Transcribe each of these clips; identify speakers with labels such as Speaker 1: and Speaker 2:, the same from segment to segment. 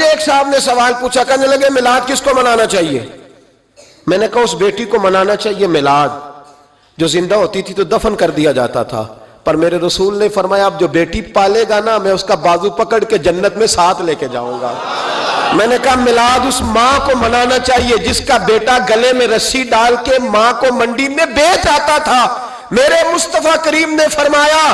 Speaker 1: ایک صاحب نے سوال پوچھا، کہنے لگے میلاد کس کو منانا چاہیے؟ میں نے کہا اس بیٹی کو منانا چاہیے میلاد جو زندہ ہوتی تھی تو دفن کر دیا جاتا تھا، پر میرے رسول نے فرمایا اب جو بیٹی پالے گا نا میں اس کا بازو پکڑ کے جنت میں ساتھ لے کے جاؤں گا۔ میں نے کہا میلاد اس ماں کو منانا چاہیے جس کا بیٹا گلے میں رسی ڈال کے ماں کو منڈی میں بیچ آتا تھا۔ میرے مصطفیٰ کریم نے فرمایا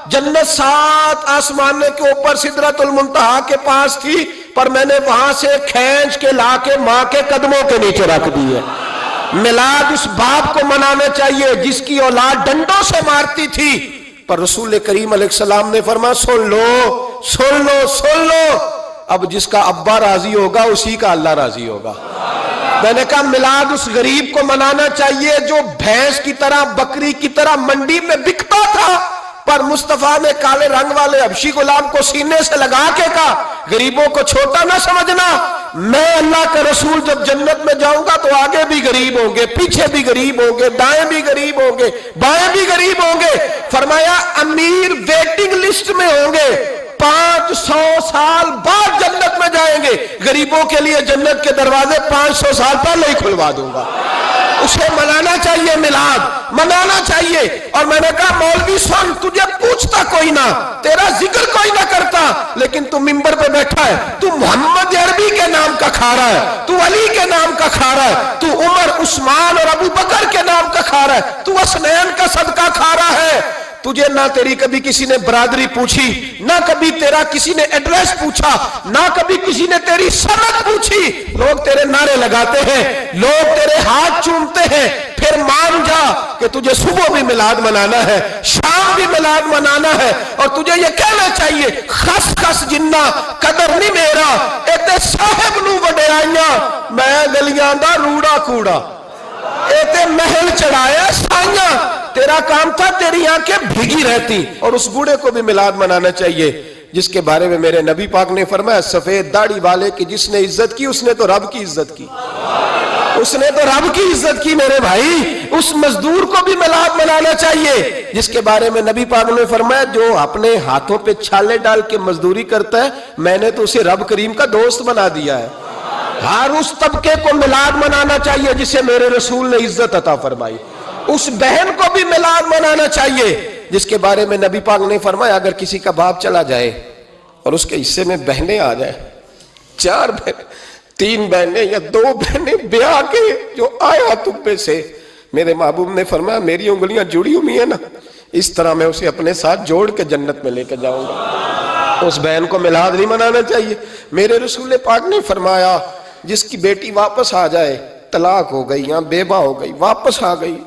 Speaker 1: جنت 7 آسمان کے اوپر سدرۃ المنتہا کے پاس تھی، پر میں نے وہاں سے کھینچ کے لا کے ماں کے قدموں کے نیچے رکھ دی ہے۔ میلاد اس باپ کو منانا چاہیے جس کی اولاد ڈنڈوں سے مارتی تھی، پر رسول کریم علیہ السلام نے فرمایا سن لو سن لو سن لو، اب جس کا ابا راضی ہوگا اسی کا اللہ راضی ہوگا۔ میں نے کہا میلاد اس غریب کو منانا چاہیے جو بھینس کی طرح بکری کی طرح منڈی میں بکتا تھا، پر مصطفیٰ نے کالے رنگ والے حبشی غلام کو سینے سے لگا کے کہا غریبوں کو چھوٹا نہ سمجھنا، میں اللہ کا رسول جب جنت میں جاؤں گا تو آگے بھی غریب ہوں گے، پیچھے بھی غریب ہوں گے، دائیں بھی غریب ہوں گے، بائیں بھی غریب ہوں گے۔ فرمایا امیر ویٹنگ لسٹ میں ہوں گے، 500 سال بعد جنت میں جائیں گے، غریبوں کے لیے جنت کے دروازے 500 سال پہلے ہی کھلوا دوں گا۔ اسے منانا چاہیے، میلاد منانا چاہیے۔ اور میں نے کہا مولوی سن، تجھے پوچھتا کوئی نہ، تیرا ذکر کوئی نہ کرتا، لیکن تو ممبر پہ بیٹھا ہے، تو محمد عربی کے نام کا کھا رہا ہے، تو علی کے نام کا کھا رہا ہے، تو عمر عثمان اور ابو بکر کے نام کا کھا رہا ہے، تو اسنین کا صدقہ کھا رہا ہے۔ تجھے نہ تیری کبھی کسی نے برادری پوچھی، نہ کبھی تیرا کسی نے ایڈریس پوچھا، نہ کبھی کسی نے تیری سند پوچھی، لوگ تیرے نعرے لگاتے ہیں، لوگ تیرے ہاتھ چومتے ہیں۔ پھر مان جا کہ تجھے صبح بھی میلاد منانا ہے، شام بھی میلاد منانا ہے، اور تجھے یہ کہنا چاہیے خس خس جنہ قدر نہیں میرا ایتے صاحب نو وڈیائیاں میں گلیاں دا روڑا کوڑا، ایتے محل چڑھایا سائیاں، تیرا کام تھا تیری آنکھیں بھیگی رہتی۔ اور اس بوڑھے کو بھی میلاد منانا چاہیے جس کے بارے میں میرے نبی پاک نے فرمایا سفید داڑھی والے کی جس نے عزت کی اس نے تو رب کی عزت کی، اس نے تو رب کی عزت کی میرے بھائی۔ اس مزدور کو بھی میلاد منانا چاہیے جس کے بارے میں نبی پاک نے فرمایا جو اپنے ہاتھوں پہ چھالے ڈال کے مزدوری کرتا ہے میں نے تو اسے رب کریم کا دوست بنا دیا ہے۔ ہر اس طبقے کو میلاد منانا چاہیے جسے میرے رسول نے عزت عطا فرمائی۔ اس بہن کو بھی میلاد منانا چاہیے جس کے بارے میں نبی پاک نے فرمایا اگر کسی کا باپ چلا جائے اور اس کے حصے میں بہنیں آ جائیں، 4 بہنیں، 3 بہنیں یا 2 بہنیں بیاہ کے جو آیا تم سے، میرے محبوب نے فرمایا میری انگلیاں جڑی ہوئی ہیں نا، اس طرح میں اسے اپنے ساتھ جوڑ کے جنت میں لے کے جاؤں گا۔ اس بہن کو میلاد نہیں منانا چاہیے۔ میرے رسول پاک نے فرمایا جس کی بیٹی واپس آ جائے، طلاق ہو گئی یا بیوہ ہو گئی، واپس آ گئی،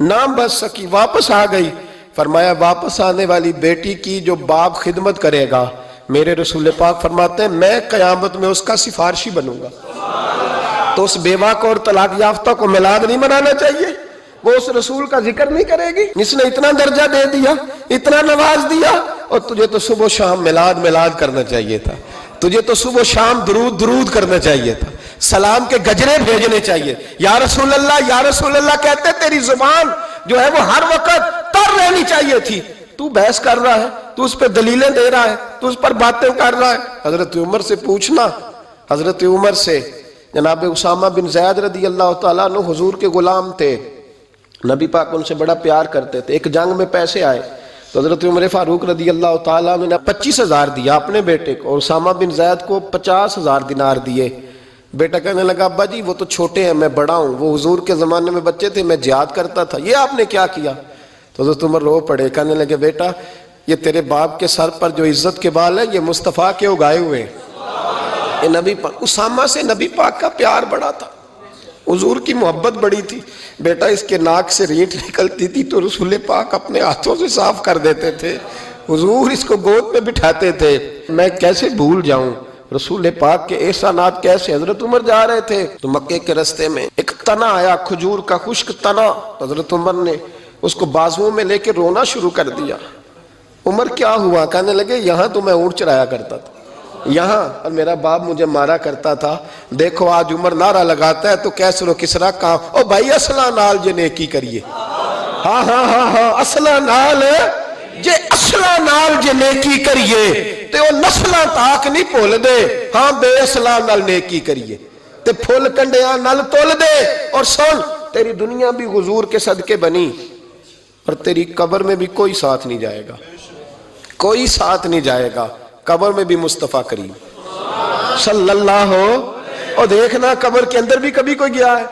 Speaker 1: نہ بچ سکی واپس آ گئی، فرمایا واپس آنے والی بیٹی کی جو باپ خدمت کرے گا میرے رسول پاک فرماتے ہیں میں قیامت میں اس کا سفارشی بنوں گا۔ تو اس بیوہ کو اور طلاق یافتہ کو میلاد نہیں منانا چاہیے؟ وہ اس رسول کا ذکر نہیں کرے گی جس نے اتنا درجہ دے دیا، اتنا نواز دیا؟ اور تجھے تو صبح و شام میلاد کرنا چاہیے تھا، تجھے تو صبح و شام درود کرنا چاہیے تھا، سلام کے گجرے بھیجنے چاہیے، یا رسول اللہ کہتے تیری زبان جو ہے وہ ہر وقت تر رہنی چاہیے تھی، تو بحث کر رہا ہے، تو اس پہ دلیلیں دے رہا ہے، تو اس پر باتیں کر رہا ہے۔ حضرت عمر سے پوچھنا، حضرت عمر سے جناب اسامہ بن زید رضی اللہ تعالیٰ عنہ حضور کے غلام تھے، نبی پاک ان سے بڑا پیار کرتے تھے۔ ایک جنگ میں پیسے آئے تو حضرت عمر فاروق رضی اللہ تعالیٰ عنہ نے 25,000 دیا اپنے بیٹے کو، اور اسامہ بن زید کو 50,000 دینار دیے۔ بیٹا کہنے لگا ابا جی وہ تو چھوٹے ہیں میں بڑا ہوں، وہ حضور کے زمانے میں بچے تھے میں جہاد کرتا تھا، یہ آپ نے کیا کیا؟ تو حضرت عمر رو پڑے، کہنے لگے بیٹا یہ تیرے باپ کے سر پر جو عزت کے بال ہے یہ مصطفیٰ کے اگائے ہوئے ہیں۔ یہ نبی پاک، اسامہ سے نبی پاک کا پیار بڑا تھا، حضور کی محبت بڑی تھی۔ بیٹا اس کے ناک سے رینٹ نکلتی تھی تو رسول پاک اپنے ہاتھوں سے صاف کر دیتے تھے، حضور اس کو گود میں بٹھاتے تھے۔ میں کیسے بھول جاؤں رسول پاک کے احسانات کیسے۔ حضرت عمر جا رہے تھے تو مکے کے رستے میں ایک تنا آیا، کھجور کا خشک تنا، حضرت عمر نے اس کو بازوؤں میں لے کے رونا شروع کر دیا۔ عمر کیا ہوا؟ کہنے لگے یہاں تو میں اونٹ چرایا کرتا تھا، یہاں، اور میرا باپ مجھے مارا کرتا تھا، دیکھو آج عمر نعرہ لگاتا ہے تو کیسر و کسرا کہاں، او بھائی اصلہ نال جے نیکی کریے، ہاں اصلہ نال جے، اصلہ نال جے نیکی کریے، تے وہ نسلاں تاک نہیں بھول دے ہاں بے اصلاں نال نیکی کریے تے پھل کنڈیاں نال تول دے. اور سن تیری دنیا بھی حضور کے صدقے بنی اور تیری قبر میں بھی کوئی ساتھ نہیں جائے گا, کوئی ساتھ نہیں جائے گا. قبر میں بھی مصطفیٰ کریم صلی اللہ ہو. اور دیکھنا قبر کے اندر بھی کبھی کوئی گیا ہے؟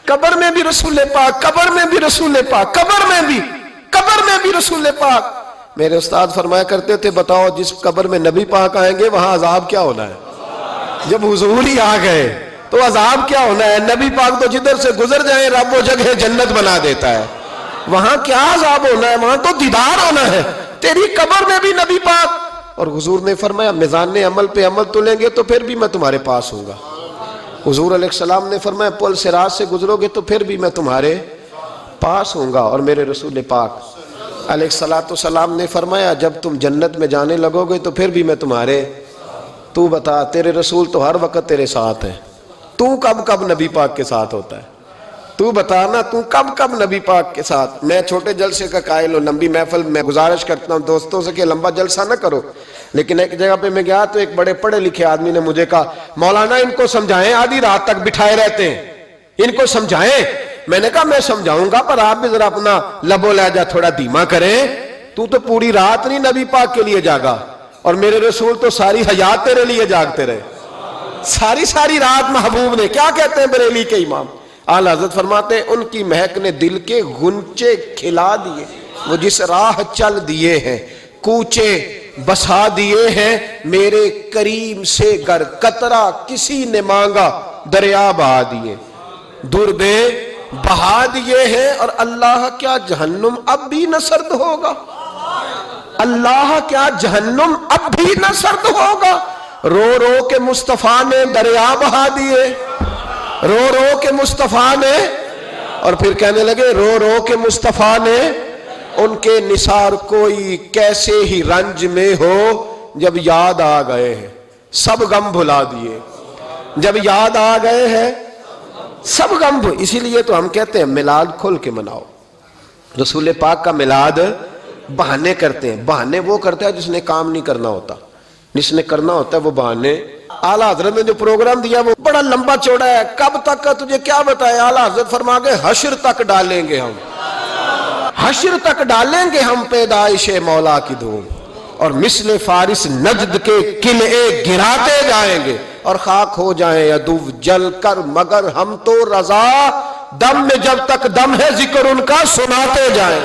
Speaker 1: قبر میں بھی رسول پاک, قبر میں بھی رسول پاک, قبر میں بھی رسول پاک. میرے استاد فرمایا کرتے تھے بتاؤ جس قبر میں نبی پاک آئیں گے وہاں عذاب کیا ہونا ہے؟ جب حضور ہی آ گئے تو عذاب کیا ہونا ہے؟ نبی پاک تو جدھر سے گزر جائیں رب وہ جگہ جنت بنا دیتا ہے. وہاں کیا عذاب ہونا ہے؟ وہاں تو دیدار ہونا ہے. تیری قبر میں بھی نبی پاک. اور حضور نے فرمایا میزان عمل پہ عمل تلیں گے تو پھر بھی میں تمہارے پاس ہوں گا. حضور علیہ السلام نے فرمایا پل صراط سے گزرو گے تو پھر بھی میں تمہارے پاس ہوں گا. اور میرے رسول پاک علیہ السلام نے فرمایا جب تم جنت میں جانے لگو گے تو پھر بھی میں تمہارے. تو بتا تیرے رسول تو ہر وقت تیرے ساتھ ہے, تو کب کب نبی پاک کے ساتھ ہوتا ہے؟ تو بتا نا تو کب کب نبی پاک کے ساتھ؟ میں چھوٹے جلسے کا قائل ہوں, لمبی محفل میں گزارش کرتا ہوں دوستوں سے کہ لمبا جلسہ نہ کرو. لیکن ایک جگہ پہ میں گیا تو ایک بڑے پڑھے لکھے آدمی نے مجھے کہا مولانا ان کو سمجھائیں, آدھی رات تک بٹھائے رہتے ہیں, ان کو سمجھائیں. میں نے کہا میں سمجھاؤں گا پر آپ بھی ذرا اپنا لب و لہجہ تھوڑا دھیما کریں. تو پوری رات نہیں نبی پاک کے لیے جاگا اور میرے رسول تو ساری حیات تیرے لیے جاگتے رہے, ساری رات محبوب نے. کیا کہتے ہیں بریلی کے امام اعلیٰ حضرت فرماتے ہیں ان کی مہک نے دل کے غنچے کھلا دیے, وہ جس راہ چل دیے ہیں کوچے بسا دیے ہیں, میرے کریم سے گر قطرہ کسی نے مانگا دریا بہا دیے, دربے بہا دیے ہیں. اور اللہ کیا جہنم اب بھی نہ سرد ہوگا؟ اللہ کیا جہنم اب بھی نہ سرد ہوگا؟ رو رو کے مصطفیٰ نے دریا بہا دیے, رو رو کے مصطفیٰ نے. اور پھر کہنے لگے رو رو کے مصطفیٰ نے ان کے نثار کوئی کیسے ہی رنج میں ہو جب یاد آ گئے ہیں سب غم بھلا دیے, جب یاد آ گئے ہیں سب غم. اسی لیے تو ہم کہتے ہیں میلاد کھل کے مناؤ. رسول پاک کا میلاد بہانے کرتے ہیں, بہانے وہ کرتا ہے جس نے کام نہیں کرنا ہوتا, جس نے کرنا ہوتا ہے وہ بہانے. اعلیٰ حضرت نے جو پروگرام دیا وہ بڑا لمبا چوڑا ہے, کب تک کا تجھے کیا بتائے. اعلیٰ حضرت فرما گئے حشر تک ڈالیں گے ہم, حشر تک ڈالیں گے ہم پیدائش مولا کی دھوم, اور مثل فارس نجد کے قلعے گراتے جائیں گے اور خاک ہو جائیں عدو جل کر, مگر ہم تو رضا دم میں جب تک دم ہے ذکر ان کا سناتے جائیں.